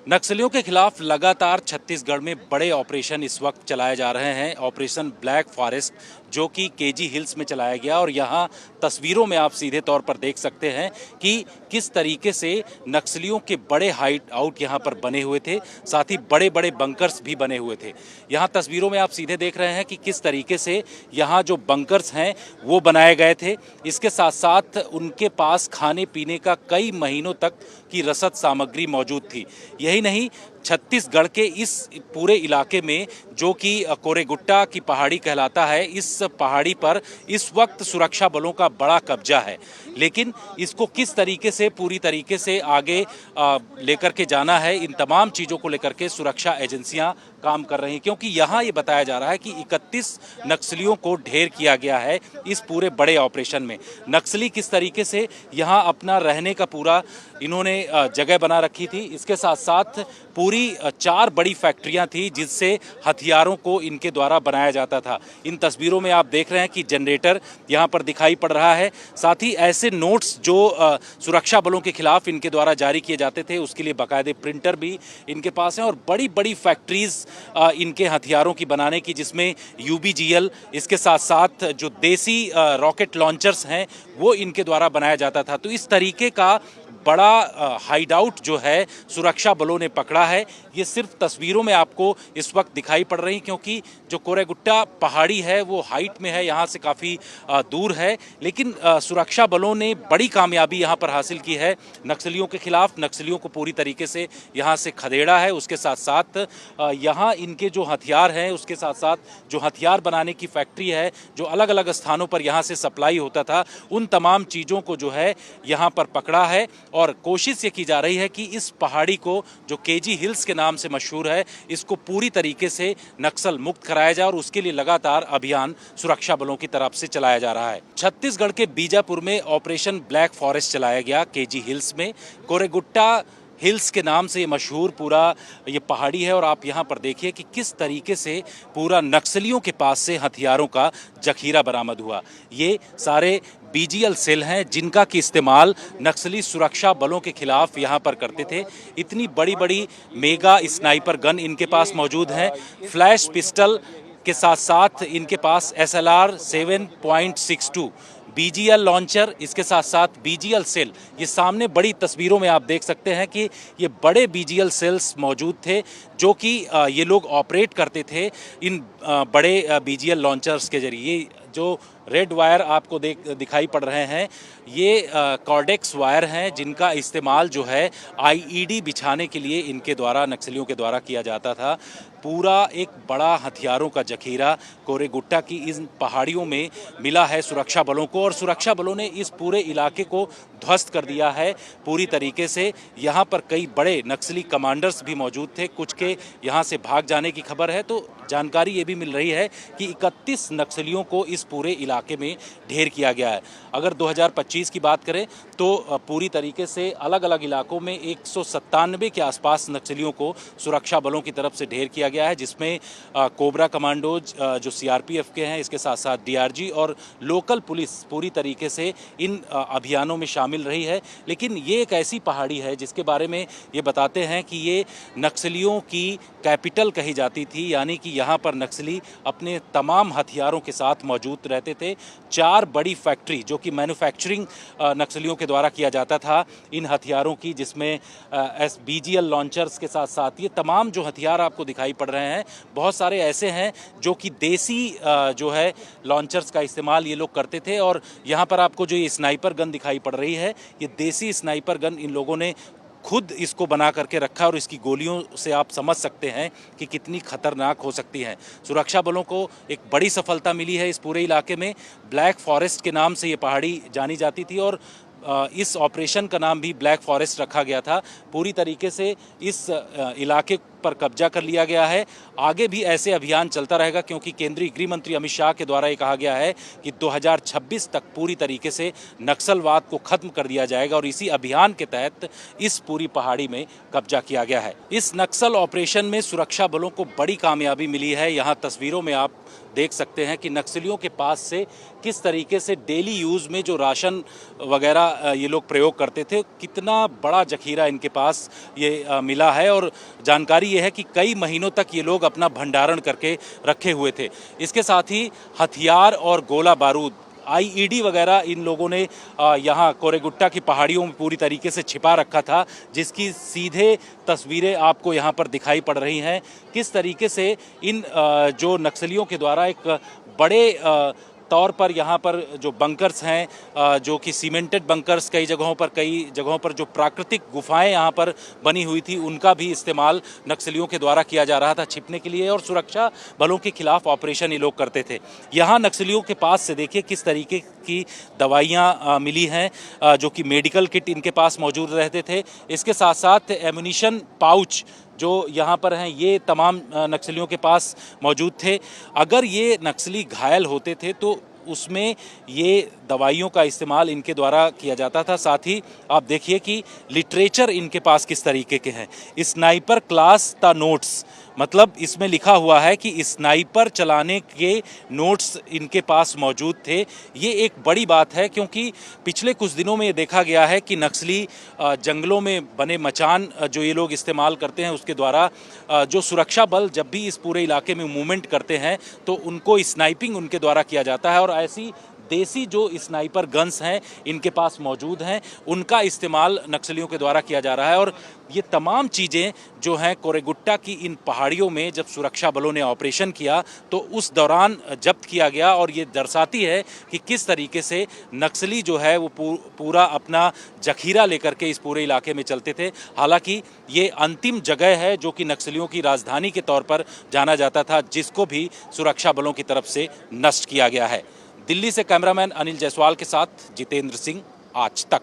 नक्सलियों के खिलाफ लगातार छत्तीसगढ़ में बड़े ऑपरेशन इस वक्त चलाए जा रहे हैं। ऑपरेशन ब्लैक फॉरेस्ट जो कि केजी हिल्स में चलाया गया और यहाँ तस्वीरों में आप सीधे तौर पर देख सकते हैं कि किस तरीके से नक्सलियों के बड़े हाइड आउट यहाँ पर बने हुए थे, साथ ही बड़े बड़े बंकर्स भी बने हुए थे। यहाँ तस्वीरों में आप सीधे देख रहे हैं कि किस तरीके से यहाँ जो बंकर्स हैं वो बनाए गए थे। इसके साथ साथ उनके पास खाने पीने का कई महीनों तक की रसद सामग्री मौजूद थी। यही नहीं, छत्तीसगढ़ के इस पूरे इलाके में जो कि कोरेगुट्टा की पहाड़ी कहलाता है, इस पहाड़ी पर इस वक्त सुरक्षा बलों का बड़ा कब्जा है। लेकिन इसको किस तरीके से पूरी तरीके से आगे लेकर के जाना है, इन तमाम चीज़ों को लेकर के सुरक्षा एजेंसियां काम कर रही हैं, क्योंकि यहाँ ये बताया जा रहा है कि 31 नक्सलियों को ढेर किया गया है इस पूरे बड़े ऑपरेशन में। नक्सली किस तरीके से यहाँ अपना रहने का पूरा इन्होंने जगह बना रखी थी। इसके साथ साथ पूरी 4 बड़ी फैक्ट्रियां थी जिससे हथियारों को इनके द्वारा बनाया जाता था। इन तस्वीरों में आप देख रहे हैं कि जनरेटर यहाँ पर दिखाई पड़ रहा है। साथ ही ऐसे नोट्स जो सुरक्षा बलों के खिलाफ इनके द्वारा जारी किए जाते थे उसके लिए बाकायदे प्रिंटर भी इनके पास हैं और बड़ी बड़ी फैक्ट्रीज इनके हथियारों की बनाने की, जिसमें यूबीजीएल, इसके साथ साथ जो देसी रॉकेट लॉन्चर्स हैं वो इनके द्वारा बनाया जाता था। तो इस तरीके का बड़ा हाइड आउट जो है सुरक्षा बलों ने पकड़ा है। ये सिर्फ तस्वीरों में आपको इस वक्त दिखाई पड़ रही, क्योंकि जो कोरेगुट्टा पहाड़ी है वो हाइट में है, यहाँ से काफ़ी दूर है। लेकिन सुरक्षा बलों ने बड़ी कामयाबी यहाँ पर हासिल की है नक्सलियों के खिलाफ। नक्सलियों को पूरी तरीके से यहाँ से खदेड़ा है। उसके साथ साथ यहाँ इनके जो हथियार हैं, उसके साथ साथ जो हथियार बनाने की फैक्ट्री है, जो अलग अलग स्थानों पर यहाँ से सप्लाई होता था, उन तमाम चीज़ों को जो है यहाँ पर पकड़ा है। और कोशिश ये की जा रही है कि इस पहाड़ी को, जो केजी हिल्स के नाम से मशहूर है, इसको पूरी तरीके से नक्सल मुक्त कराया जाए और उसके लिए लगातार अभियान सुरक्षा बलों की तरफ से चलाया जा रहा है। छत्तीसगढ़ के बीजापुर में ऑपरेशन ब्लैक फॉरेस्ट चलाया गया केजी हिल्स में। कोरेगुट्टा हिल्स के नाम से ये मशहूर पूरा ये पहाड़ी है और आप यहाँ पर देखिए कि किस तरीके से पूरा नक्सलियों के पास से हथियारों का जखीरा बरामद हुआ। ये सारे बीजीएल सेल हैं जिनका कि इस्तेमाल नक्सली सुरक्षा बलों के खिलाफ यहाँ पर करते थे। इतनी बड़ी बड़ी मेगा स्नाइपर गन इनके पास मौजूद हैं। फ्लैश पिस्टल के साथ साथ इनके पास SLR 7.62 बीजीएल लॉन्चर, इसके साथ साथ बीजीएल सेल, ये सामने बड़ी तस्वीरों में आप देख सकते हैं कि ये बड़े बीजीएल सेल्स मौजूद थे जो कि ये लोग ऑपरेट करते थे इन बड़े बीजीएल लॉन्चर्स के जरिए। जो रेड वायर आपको दिखाई पड़ रहे हैं ये कॉर्डेक्स वायर हैं जिनका इस्तेमाल जो है आईईडी बिछाने के लिए इनके द्वारा, नक्सलियों के द्वारा किया जाता था। पूरा एक बड़ा हथियारों का जखीरा कोरेगुट्टा की इन पहाड़ियों में मिला है सुरक्षा बलों को और सुरक्षा बलों ने इस पूरे इलाके को ध्वस्त कर दिया है पूरी तरीके से। यहाँ पर कई बड़े नक्सली कमांडर्स भी मौजूद थे, कुछ के यहाँ से भाग जाने की खबर है। तो जानकारी ये भी मिल रही है कि 31 नक्सलियों को इस पूरे इलाके में ढेर किया गया है। अगर 2025 की बात करें तो पूरी तरीके से अलग अलग इलाकों में 197 के आसपास नक्सलियों को सुरक्षा बलों की तरफ से ढेर किया गया है, जिसमें कोबरा कमांडोज जो सीआरपीएफ के हैं, इसके साथ साथ डीआरजी और लोकल पुलिस पूरी तरीके से इन अभियानों में शामिल रही है। लेकिन ये एक ऐसी पहाड़ी है जिसके बारे में ये बताते हैं कि ये नक्सलियों की कैपिटल कही जाती थी, यानी कि यहाँ पर नक्सली अपने तमाम हथियारों के साथ मौजूद रहते थे। 4 बड़ी फैक्ट्री जो कि मैन्युफैक्चरिंग नक्सलियों के द्वारा किया जाता था इन हथियारों की, जिसमें बीजीएल लॉन्चर्स के साथ साथ ये तमाम जो हथियार आपको दिखाई पड़ रहे हैं, बहुत सारे ऐसे हैं जो कि देसी जो है लॉन्चर्स का इस्तेमाल ये लोग करते थे। और यहाँ पर आपको जो ये स्नाइपर गन दिखाई पड़ रही है, ये देसी स्नाइपर गन इन लोगों ने खुद इसको बना करके रखा और इसकी गोलियों से आप समझ सकते हैं कि कितनी खतरनाक हो सकती हैं। सुरक्षा बलों को एक बड़ी सफलता मिली है इस पूरे इलाके में। ब्लैक फॉरेस्ट के नाम से ये पहाड़ी जानी जाती थी और इस ऑपरेशन का नाम भी ब्लैक फॉरेस्ट रखा गया था। पूरी तरीके से इस इलाके पर कब्जा कर लिया गया है। आगे भी ऐसे अभियान चलता रहेगा, क्योंकि केंद्रीय गृह मंत्री अमित शाह के द्वारा ये कहा गया है कि 2026 तक पूरी तरीके से नक्सलवाद को खत्म कर दिया जाएगा और इसी अभियान के तहत इस पूरी पहाड़ी में कब्जा किया गया है। इस नक्सल ऑपरेशन में सुरक्षा बलों को बड़ी कामयाबी मिली है। यहाँ तस्वीरों में आप देख सकते हैं कि नक्सलियों के पास से किस तरीके से डेली यूज़ में जो राशन वगैरह ये लोग प्रयोग करते थे, कितना बड़ा जखीरा इनके पास ये मिला है। और जानकारी ये है कि कई महीनों तक ये लोग अपना भंडारण करके रखे हुए थे। इसके साथ ही हथियार और गोला बारूद, आईईडी वगैरह इन लोगों ने यहाँ कोरेगुट्टा की पहाड़ियों में पूरी तरीके से छिपा रखा था, जिसकी सीधे तस्वीरें आपको यहाँ पर दिखाई पड़ रही हैं। किस तरीके से इन जो नक्सलियों के द्वारा एक बड़े तौर पर यहाँ पर जो बंकर्स हैं, जो कि सीमेंटेड बंकर्स, कई जगहों पर जो प्राकृतिक गुफाएं यहाँ पर बनी हुई थी, उनका भी इस्तेमाल नक्सलियों के द्वारा किया जा रहा था छिपने के लिए, और सुरक्षा बलों के खिलाफ ऑपरेशन ये लोग करते थे। यहाँ नक्सलियों के पास से देखिए किस तरीके की दवाइयाँ मिली हैं, जो कि मेडिकल किट इनके पास मौजूद रहते थे। इसके साथ साथ एम्यूनिशन पाउच जो यहाँ पर हैं, ये तमाम नक्सलियों के पास मौजूद थे। अगर ये नक्सली घायल होते थे तो उसमें ये दवाइयों का इस्तेमाल इनके द्वारा किया जाता था। साथ ही आप देखिए कि लिटरेचर इनके पास किस तरीके के हैं। स्नाइपर क्लास द नोट्स, मतलब इसमें लिखा हुआ है कि स्नाइपर चलाने के नोट्स इनके पास मौजूद थे। ये एक बड़ी बात है, क्योंकि पिछले कुछ दिनों में ये देखा गया है कि नक्सली जंगलों में बने मचान जो ये लोग इस्तेमाल करते हैं, उसके द्वारा जो सुरक्षा बल जब भी इस पूरे इलाके में मूवमेंट करते हैं तो उनको स्नाइपिंग उनके द्वारा किया जाता है। और ऐसी देसी जो स्नाइपर गन्स हैं इनके पास मौजूद हैं, उनका इस्तेमाल नक्सलियों के द्वारा किया जा रहा है। और ये तमाम चीज़ें जो हैं कोरेगुट्टा की इन पहाड़ियों में जब सुरक्षा बलों ने ऑपरेशन किया तो उस दौरान जब्त किया गया। और ये दर्शाती है कि किस तरीके से नक्सली जो है वो पूरा अपना जखीरा लेकर के इस पूरे इलाके में चलते थे। हालांकि ये अंतिम जगह है जो कि नक्सलियों की राजधानी के तौर पर जाना जाता था, जिसको भी सुरक्षा बलों की तरफ से नष्ट किया गया है। दिल्ली से कैमरामैन अनिल जायसवाल के साथ जितेंद्र सिंह, आज तक।